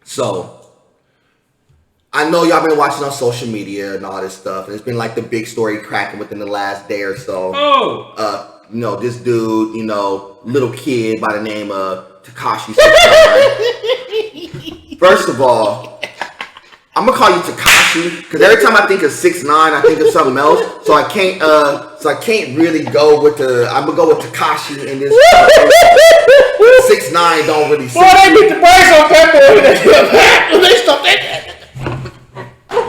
So I know y'all been watching on social media and all this stuff, and it's been like the big story cracking within the last day or so. This dude, little kid by the name of Tekashi. First of all, I'm gonna call you Tekashi because every time I think of 6ix9ine, I think of something else. So I can't really go with the. I'm gonna go with Tekashi in this. 6ix9ine don't really. Boy, they beat the brakes off that boy. They stopped that.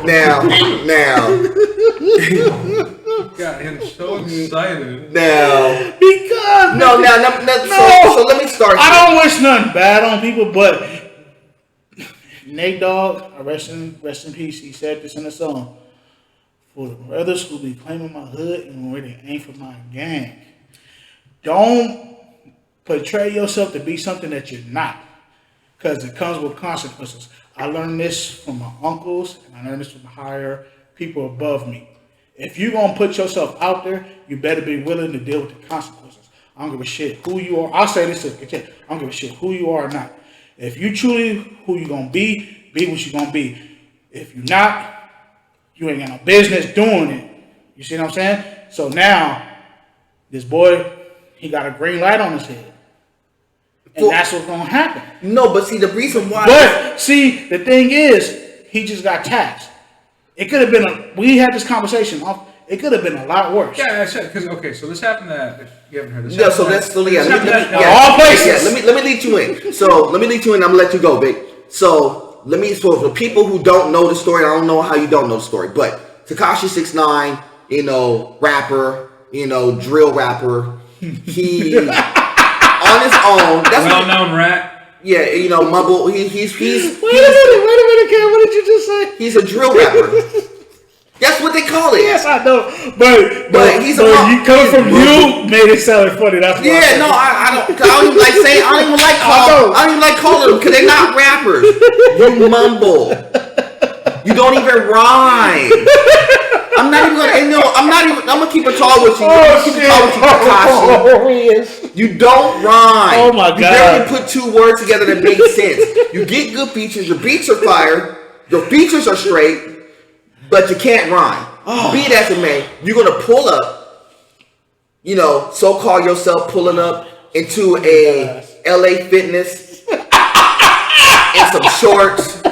Now. Got him so excited. Now. Because. No. So let me start. I don't wish nothing bad on people, but Nate Dogg, rest in peace, he said this in a song. For the brothers who be claiming my hood and really ain't for my gang. Don't portray yourself to be something that you're not. Because it comes with consequences. I learned this from my uncles, and I learned this from higher people above me. If you're going to put yourself out there, you better be willing to deal with the consequences. I don't give a shit who you are. I'll say this to the kid. I don't give a shit who you are or not. If you truly who you going to be what you going to be. If you're not, you ain't got no business doing it. You see what I'm saying? So now, this boy, he got a green light on his head. And that's what's going to happen. No, but see, the reason why... But, see, the thing is, he just got taxed. It could have been we had this conversation. It could have been a lot worse. Yeah, I said, because, so this happened at, if you haven't heard this. Yeah, so that's... all places. Yeah, let me lead you in. So, let me lead you in. I'm going to let you go, Vic. So for people who don't know the story, I don't know how you don't know the story, but Tekashi 6ix9ine, rapper, drill rapper, he... on his own, that's well-known rat. Yeah, mumble. He's. Wait a minute, Cam. What did you just say? He's a drill rapper. That's what they call it. Yes, I know. But he's you coming from you made it sound funny. That's why. Yeah, no, I don't even like saying. I don't even like calling them because they're not rappers. You mumble. You don't even rhyme. I'm gonna keep it tall with you. Tekashi. You don't rhyme. Oh my God. You barely put two words together that make sense. You get good features. Your beats are fire. Your features are straight, but you can't rhyme. Be it as it may, you're gonna pull up. So-call yourself pulling up into a LA Fitness in some shorts.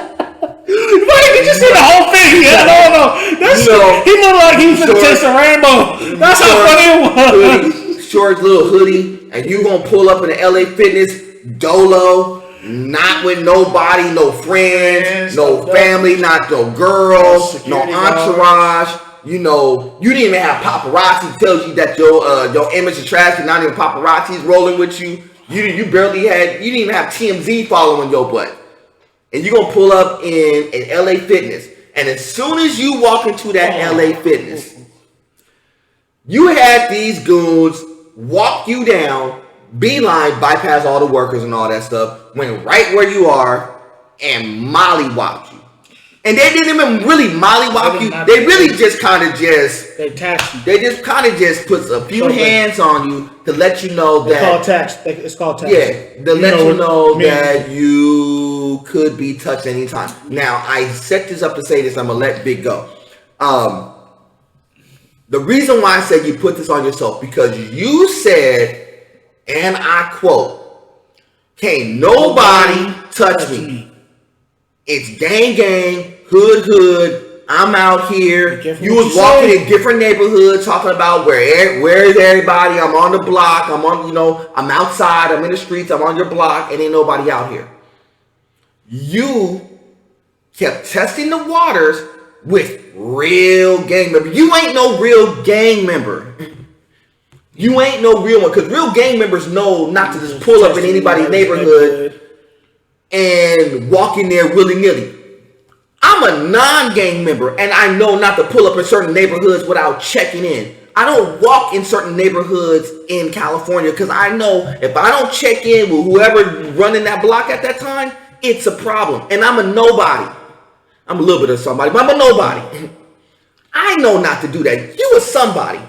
Wait, did you see the whole thing? Yeah, no. He looked like he was going to taste a rainbow. That's how funny it was. Short little hoodie, and you gonna pull up in the LA Fitness dolo, not with nobody, no friends, no family, not no girls, no entourage. You didn't even have paparazzi tells you that your image is trash, and not even paparazzi's rolling with you. You didn't even have TMZ following your butt. And you're going to pull up in an LA Fitness. And as soon as you walk into that LA Fitness, you had these goons walk you down, beeline, bypass all the workers and all that stuff, went right where you are, and mollywop you. And they didn't even really mollywop you. They really just kind of They taxed you. They just kind of just puts a few hands on you to let you know that... It's called tax. Yeah, to let you know that you could be touched anytime. Now, I set this up to say this. I'm going to let Big go. The reason why I said you put this on yourself, because you said, and I quote, "Can't nobody touch me. It's gang, hood. I'm out here." You was walking in different neighborhoods talking about where's everybody? I'm on the block. I'm outside. I'm in the streets. I'm on your block, and ain't nobody out here. You kept testing the waters with real gang members. You ain't no real gang member. You ain't no real one, because real gang members know not to just pull up in anybody's neighborhood and walk in there willy-nilly. I'm a non-gang member, and I know not to pull up in certain neighborhoods without checking in. I don't walk in certain neighborhoods in California because I know if I don't check in with whoever running that block at that time, it's a problem. And I'm a nobody. I'm a little bit of somebody, but I'm a nobody. I know not to do that. You a somebody.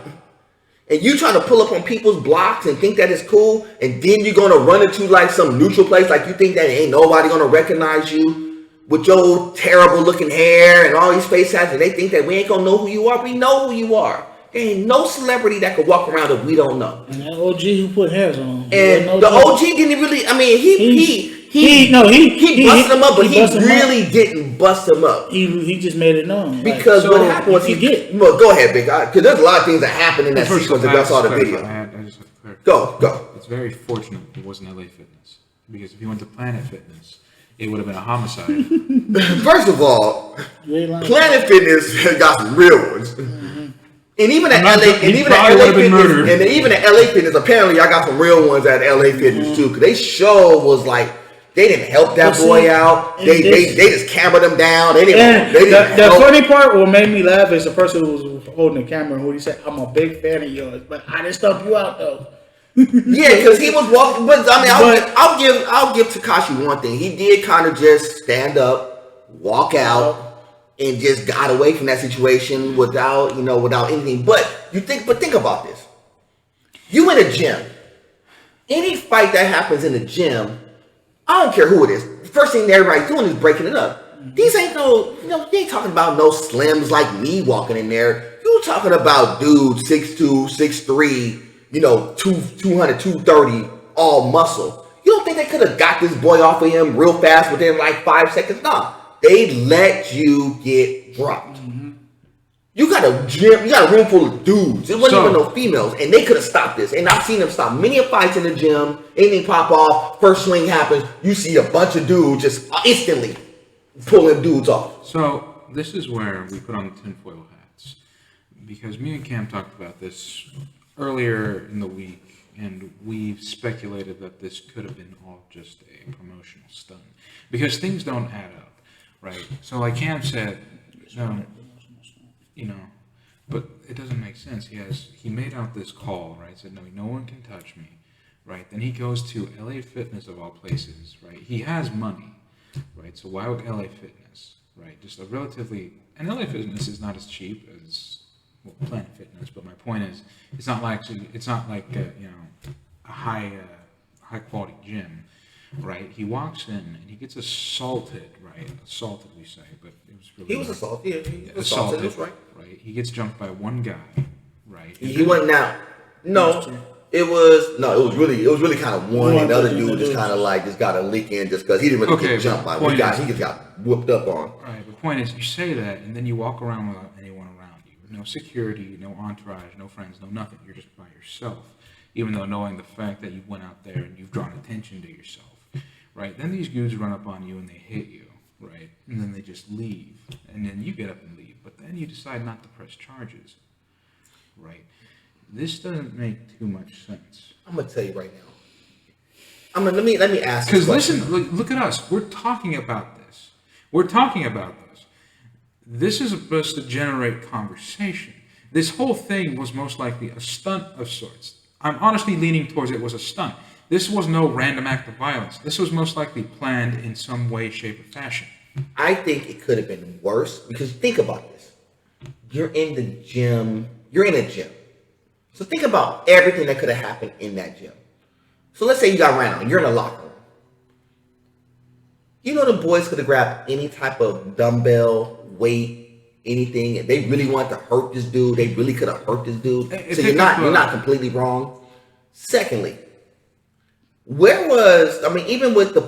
And you trying to pull up on people's blocks and think that it's cool, and then you're going to run into like some neutral place like you think that ain't nobody going to recognize you. with your terrible looking hair and all these face tats, and they think that we ain't gonna know who you are. We know who you are. There ain't no celebrity that could walk around that we don't know. And that OG who put hairs on. And the OG didn't really. I mean, he busted him up, but he really didn't bust him up. He just made it known. Because what happened was well, go ahead, big guy, because there's a lot of things that happened in that sequence that I saw the video. I just have to clarify. Go. It's very fortunate it wasn't LA Fitness, because if he went to Planet Fitness, it would have been a homicide. First of all, Planet Fitness got some real ones. Mm-hmm. And even at LA Fitness, apparently I got some real ones at LA Fitness too. Because they show was like they didn't help that boy out. They just cambered him down. They didn't. The funny part, what made me laugh is the person who was holding the camera who he said, "I'm a big fan of yours, but I didn't stump you out though." Yeah, because he was walking. But I mean, I'll give Tekashi one thing. He did kind of just stand up, walk out, and just got away from that situation without anything. But think about this. You in a gym. Any fight that happens in a gym, I don't care who it is. The first thing everybody's doing is breaking it up. These ain't you ain't talking about no slims like me walking in there. You talking about dudes 6'2", 6'3", 200, 230, all muscle. You don't think they could have got this boy off of him real fast within like 5 seconds? Nah. They let you get dropped. Mm-hmm. You got a room full of dudes. It wasn't even no females, and they could have stopped this. And I've seen them stop many fights in the gym. Anything pop off, first swing happens, you see a bunch of dudes just instantly pulling dudes off. So this is where we put on the tinfoil hats, because me and Cam talked about this earlier in the week, and we speculated that this could have been all just a promotional stunt, because things don't add up. Right. So like Cam said, but it doesn't make sense. He made out this call, right? Said, no one can touch me. Right. Then he goes to LA Fitness of all places, right? He has money, right? So why would LA Fitness, right? Just a relatively, and LA Fitness is not as cheap as Planet Fitness, but my point is, it's not like a high quality gym. Right, he walks in and he gets assaulted. Right, assaulted we say, but it was really. He was assaulted. Yeah, he was assaulted. That's right. Right, he gets jumped by one guy. Right, he wasn't out. No, it was really kind of one, and the other dude just kind of just got a leak in just because he didn't really get jumped by one guy. He just got whooped up on. Right, the point is, you say that, and then you walk around without anyone around you, no security, no entourage, no friends, no nothing. You're just by yourself, even though knowing the fact that you went out there and you've drawn attention to yourself. Right, then these dudes run up on you and they hit you, right, and then they just leave, and then you get up and leave, but then you decide not to press charges, right? This doesn't make too much sense. I'm gonna tell you right now. Let me ask. Because listen, look at us. We're talking about this. This is supposed to generate conversation. This whole thing was most likely a stunt of sorts. I'm honestly leaning towards it was a stunt. This was no random act of violence. This was most likely planned in some way, shape, or fashion. I think it could have been worse, because think about this. You're in the gym. You're in a gym. So think about everything that could have happened in that gym. So let's say you got ran out and you're in a locker room. The boys could have grabbed any type of dumbbell, weight, anything, and they really wanted to hurt this dude. They really could have hurt this dude. So you're not completely wrong. Secondly, even with the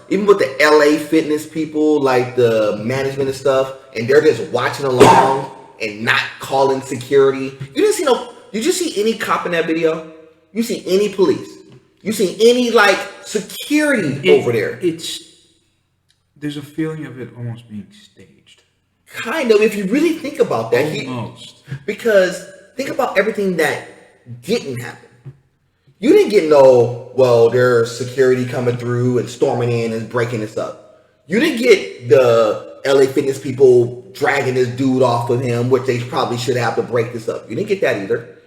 even with the LA Fitness people, like the management and stuff, and they're just watching along and not calling security. Did you see any cop in that video? You see any police? You see any security over there? There's a feeling of it almost being staged. Kind of, if you really think about that. Almost. Because think about everything that didn't happen. You didn't get there's security coming through and storming in and breaking this up. You didn't get the LA Fitness people dragging this dude off of him, which they probably should have to break this up. You didn't get that either.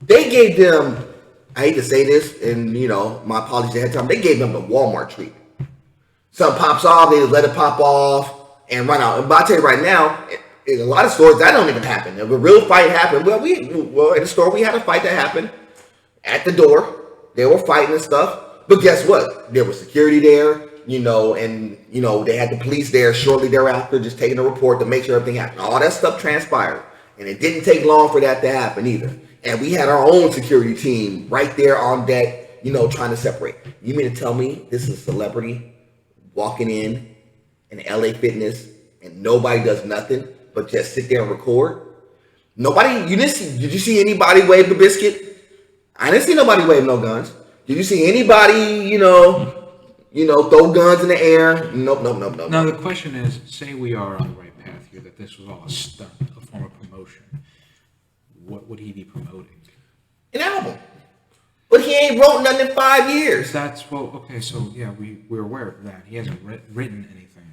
They gave them, I hate to say this, and my apologies ahead of time, they gave them the Walmart treatment. Something pops off, they just let it pop off and run out. But I'll tell you right now, in a lot of stores, that don't even happen. If a real fight happened, in the store, we had a fight that happened. At the door, they were fighting and stuff. But guess what? There was security there. and they had the police there shortly thereafter, just taking a report to make sure everything happened. All that stuff transpired, and it didn't take long for that to happen either. And we had our own security team right there on deck, trying to separate. You mean to tell me this is a celebrity walking in LA Fitness and nobody does nothing but just sit there and record? Nobody, did you see anybody wave the biscuit? I didn't see nobody wave no guns. Did you see anybody, throw guns in the air? Nope. Now the question is, say we are on the right path here, that this was all a stunt, a form of promotion. What would he be promoting? An album. But he ain't wrote nothing in 5 years. Okay, so yeah, we're aware of that. He hasn't written anything.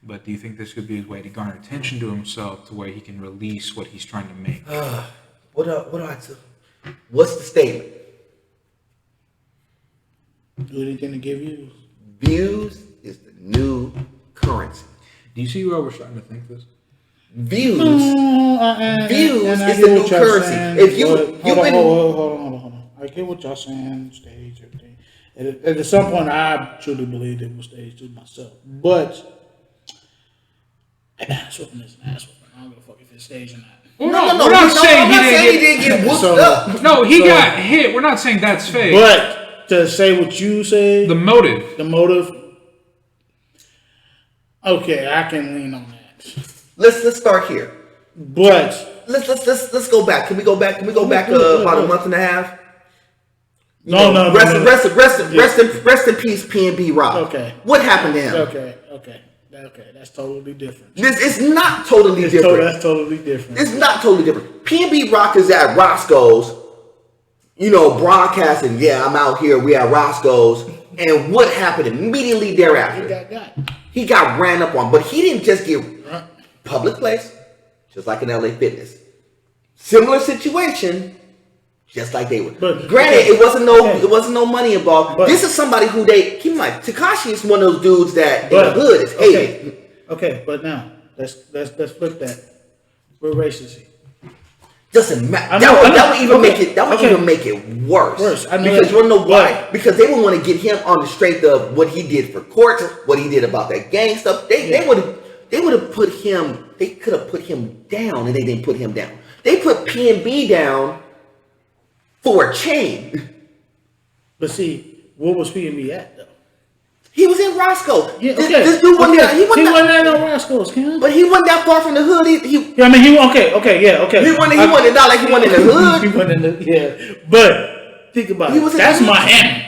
But do you think this could be his way to garner attention to himself to where he can release what he's trying to make? What's the statement? Do anything to give views. Views is the new currency. Do you see where we're starting to think this? Views is the new currency. If hold on. I get what y'all saying, stage, everything. At some point, I truly believed it was stage to myself. But ass whooping is an ass whooping. I don't give a fuck if it's stage or not. No, we're not saying he didn't get whooped up. No, he got hit. We're not saying that's fake. But to say what you say, the motive. Okay, I can lean on that. Let's start here. But let's go back. Can we go back about a month and a half? No. Rest in peace, PNB Rock. Okay. What happened to him? Okay, that's totally different. It's not totally different. That's totally different. It's not totally different. PNB Rock is at Roscoe's, broadcasting. Yeah, I'm out here. We at Roscoe's. And what happened immediately thereafter? He got ran up on. But he didn't just get public place, just like in LA Fitness. Similar situation, just like they were. But granted, it wasn't no money involved. But this is somebody who keep in mind, Tekashi is one of those dudes that in the hood is hated. Okay, but now let's flip that. We're racist. Doesn't matter. That would even make it worse. Because you wanna know why? Because they would want to get him on the strength of what he did for courts, what he did about that gang stuff. They would have put him. They could have put him down, and they didn't put him down. They put PNB down for a chain. But see, what was PNB at though? He was in Roscoe. Yeah, this dude wasn't there. He wasn't at no Roscoe's, Ken. But he wasn't that far from the hood. Okay. He wasn't not like he wasn't in the hood. He wasn't in the But think about it. That's Miami.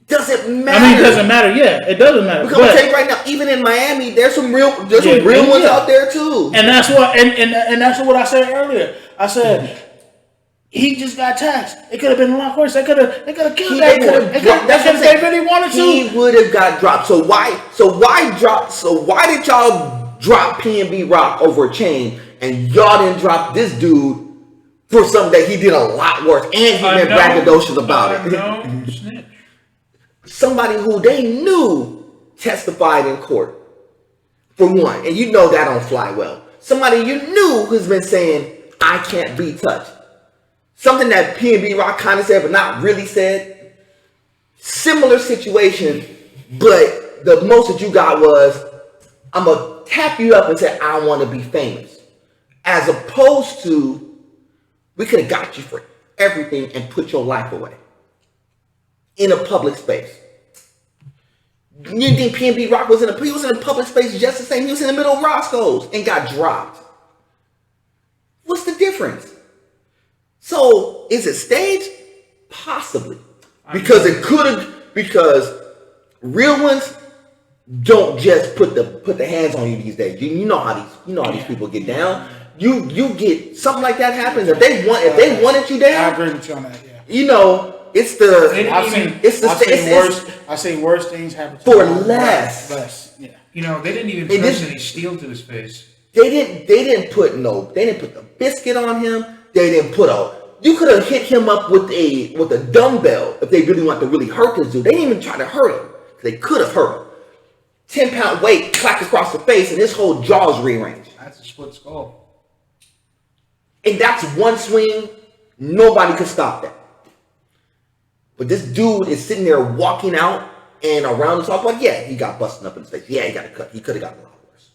Doesn't matter. It doesn't matter. Yeah, it doesn't matter. Because I'm gonna tell you right now, even in Miami, there's some real ones out there too. And that's what and that's what I said earlier. I said he just got taxed. It could have been a lot worse. They could have killed that boy. If they really wanted to. He would have got dropped. So why did y'all drop PNB Rock over a chain and y'all didn't drop this dude for something that he did a lot worse and he been braggadocious about it? Snitch. Somebody who they knew testified in court for one, and you know that don't fly well. Somebody you knew who's been saying I can't be touched. Something that PNB Rock kind of said, but not really said. Similar situation, but the most that you got was, I'm going to tap you up and say, I want to be famous. As opposed to, we could have got you for everything and put your life away. In a public space. You think PNB Rock was in a public space just the same? He was in the middle of Roscoe's and got dropped. What's the difference? So, is it staged? Possibly. Because real ones don't just put the hands on you these days. You know how these people get down. You get something like that happens. If they wanted you down, I agree with you on that, yeah. I've seen worse things happen for less. Yeah. They didn't even press any steel to his face. They didn't put the biscuit on him. They didn't you could have hit him up with a dumbbell if they really want to really hurt this dude. They didn't even try to hurt him. They could have hurt him. 10-pound weight clacked across the face and his whole jaw's rearranged. That's a split skull. And that's one swing. Nobody could stop that. But this dude is sitting there walking out And around the talk about, yeah, he got busted up in the face. Yeah, he got a cut. He could have gotten a lot worse.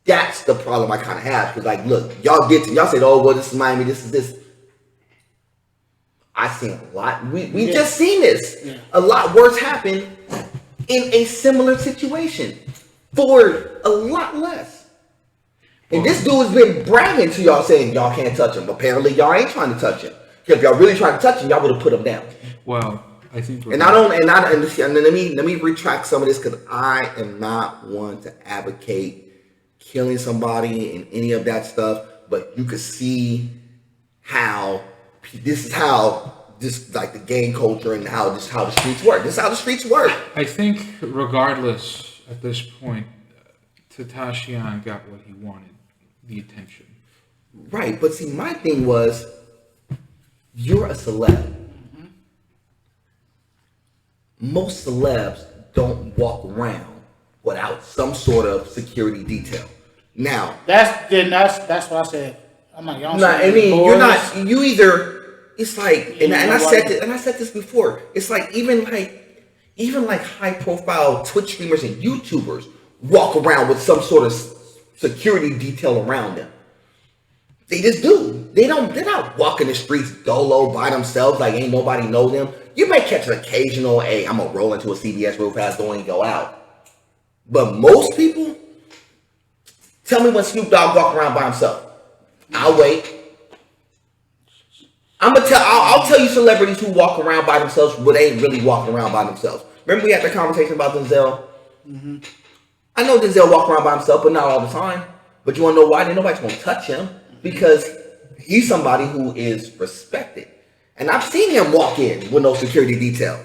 That's the problem I kind of have. Because, like, look, y'all said, oh, well, this is Miami, this is this. I've seen a lot. We just seen this. Yeah. A lot worse happen in a similar situation for a lot less. And this dude has been bragging to y'all saying y'all can't touch him. Apparently, y'all ain't trying to touch him. Because if y'all really trying to touch him, y'all would have put him down. Well, I think, and let me retract some of this because I am not one to advocate killing somebody and any of that stuff. But you could see how this is like the gang culture and how the streets work. This is how the streets work. I think regardless at this point, Tekashi got what he wanted, the attention. Right, but see, my thing was, you're a celeb. Most celebs don't walk around without some sort of security detail. Now, that's what I said. I'm like, y'all. I mean, you're not. You either. It's like, and I said this before. It's like even like high profile Twitch streamers and YouTubers walk around with some sort of security detail around them. They just do. They're not walking the streets dolo by themselves like ain't nobody know them. You may catch an occasional, hey, I'm gonna roll into a CVS real fast, go in and go out. But most people, tell me when Snoop Dogg walk around by himself. I'll wait. I'll tell you celebrities who walk around by themselves, but they ain't really walking around by themselves. Remember we had the conversation about Denzel? Mm-hmm. I know Denzel walk around by himself, but not all the time. But you want to know why? Nobody's going to touch him because he's somebody who is respected. And I've seen him walk in with no security detail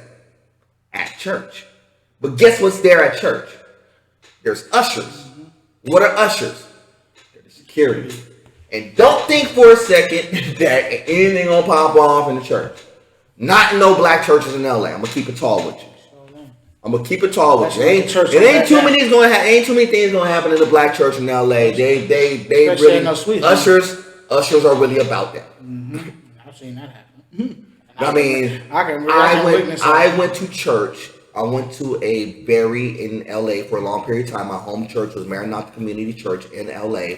at church. But guess what's there at church? There's ushers. Mm-hmm. What are ushers? They're the security. And don't think for a second that anything gonna pop off in the church. Not in no black churches in LA. I'm gonna keep it tall with you. Ain't too many things gonna happen in the black church in LA. They really ushers are really about that. Mm-hmm. I've seen that happen. I went to church. I went to in LA for a long period of time. My home church was Maranatha Community Church in LA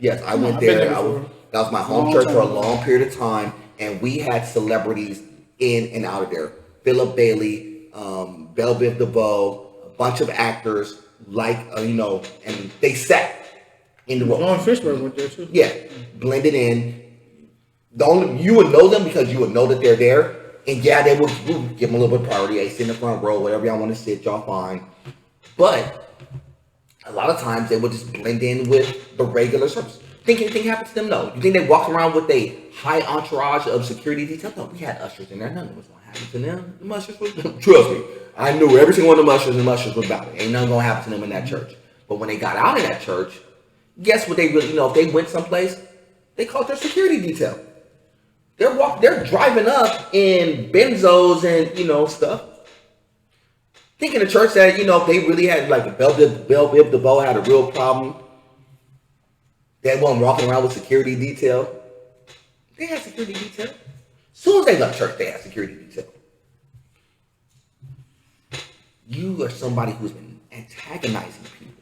Yes, I went there. That was my home church for a long period of time, and we had celebrities in and out of there. Philip Bailey, Belle Biv DeVoe, a bunch of actors, and they sat in the room. Lauren Fishburne went there too. Yeah, blended in. You would know them because you would know that they're there, and yeah, they would give them a little bit of priority. Hey, sit in the front row, whatever y'all want to sit, y'all fine. But a lot of times they would just blend in with the regular service. Think anything happened to them? No. You think they walk around with a high entourage of security detail? No, we had ushers in there. Nothing was going to happen to them. The ushers was, trust me, I knew every single one of the ushers was about it. Ain't nothing going to happen to them in that church. But when they got out of that church, guess what they really, if they went someplace, they called their security detail. They're driving up in Benzos and, stuff. Thinking the church that, if they really had, like, Belle Biv DeVoe had a real problem, they weren't walking around with security detail. They had security detail. As soon as they left church, they had security detail. You are somebody who's been antagonizing people.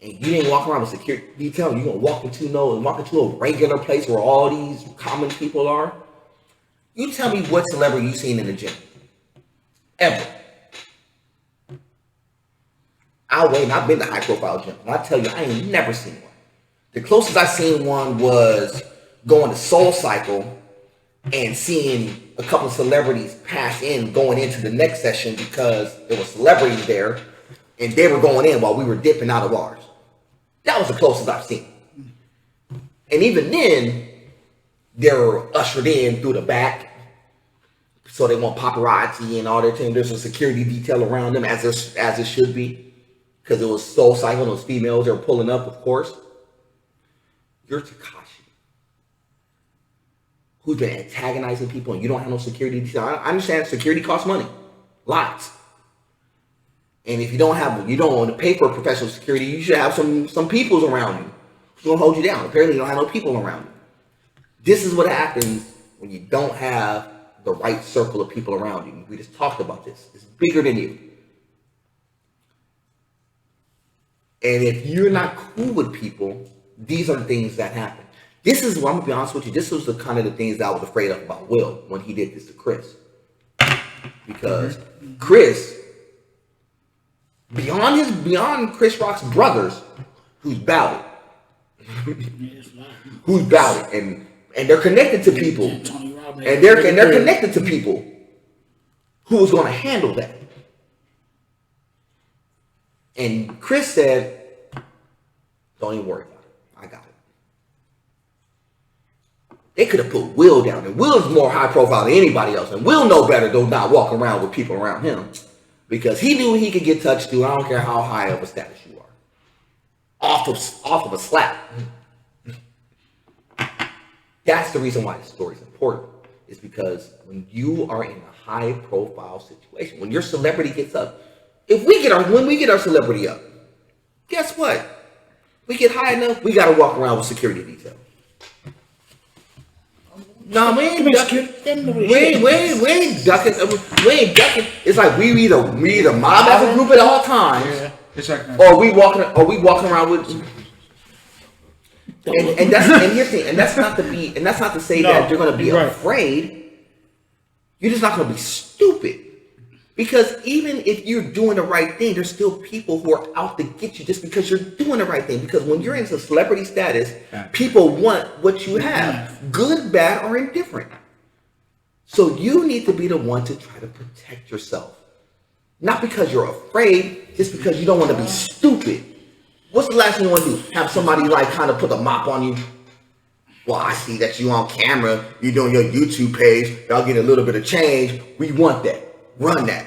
And you didn't walk around with security detail. You're going to walk into a regular place where all these common people are. You tell me what celebrity you've seen in the gym. Ever. I've been to high profile gym, and I tell you, I ain't never seen one. The closest I seen one was going to Soul Cycle and seeing a couple of celebrities pass in, going into the next session because there were celebrities there, and they were going in while we were dipping out of ours. That was the closest I've seen. And even then, they were ushered in through the back. So they want paparazzi and all their team. There's a security detail around them as it should be. Because it was Soul Cycle, those females, they were pulling up, of course. You're Tekashi, who's been antagonizing people, and you don't have no security detail. I understand security costs money. Lots. And if you don't want to pay for professional security, you should have some peoples around you who's going to hold you down. Apparently you don't have no people around you. This is what happens when you don't have the right circle of people around you. We just talked about this. It's bigger than you. And if you're not cool with people, these are the things that happen. This is what I'm gonna be honest with you. This was the kind of the things that I was afraid of about Will when he did this to Chris. Because Chris, beyond Chris Rock's brothers, who's about it, and they're connected to people, and they're connected to people who's going to handle that. And Chris said, "Don't even worry about it. I got it." They could have put Will down, and Will's more high profile than anybody else, and Will know better than not walk around with people around him, because he knew he could get touched too. I don't care how high of a status you are, off of a slap. That's the reason why this story is important. Is because when you are in a high profile situation, when your celebrity gets up, when we get our celebrity up, guess what? We get high enough, we gotta walk around with security detail. No, we ain't ducking. We ain't ducking. It's like we either mob as a group at all times, or we walking around with. And that's here's the thing, and that's not to say that you're gonna be afraid. You're just not gonna be stupid. Because even if you're doing the right thing, there's still people who are out to get you just because you're doing the right thing. Because when you're in celebrity status, people want what you have, good, bad, or indifferent. So you need to be the one to try to protect yourself. Not because you're afraid, just because you don't want to be stupid. What's the last thing you want to do? Have somebody like kind of put a mop on you? Well, I see that you on camera, you're doing your YouTube page, y'all get a little bit of change. We want that. Run that.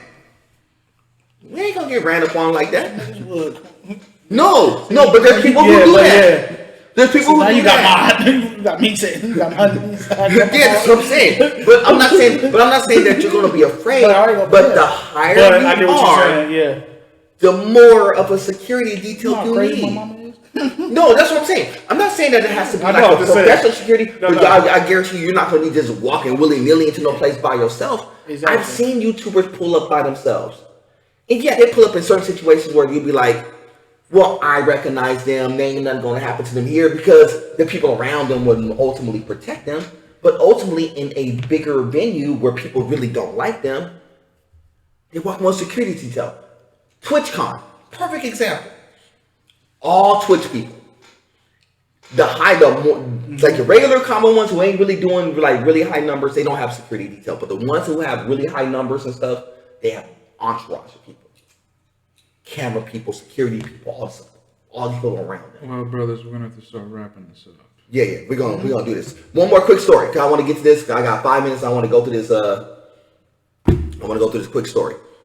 We ain't gonna get ran up on like that. No, but there's people who do that. Yeah. There's people who do that. You got me saying. You got my. Yeah, that's what I'm saying. But I'm not saying that you're gonna be afraid. But the higher you are, the more of a security detail you need. No, that's what I'm saying. I'm not saying that it has to be like a professional security. But I guarantee you're not gonna be just walking willy-nilly into no place by yourself. Exactly. I've seen YouTubers pull up by themselves. And yeah, they pull up in certain situations where you'd be like, well, I recognize them. There ain't nothing going to happen to them here because the people around them would ultimately protect them. But ultimately, in a bigger venue where people really don't like them, they walk on security detail. TwitchCon, perfect example. All Twitch people. Like the regular common ones who ain't really doing like really high numbers, they don't have security detail. But the ones who have really high numbers and stuff, they have entourage of people, camera people, security people, all people around them. Well, brothers, we're gonna have to start wrapping this up. Yeah, we're gonna do this. One more quick story. Cause I want to get to this. I got 5 minutes. I want to go through this. I want to go through this quick story.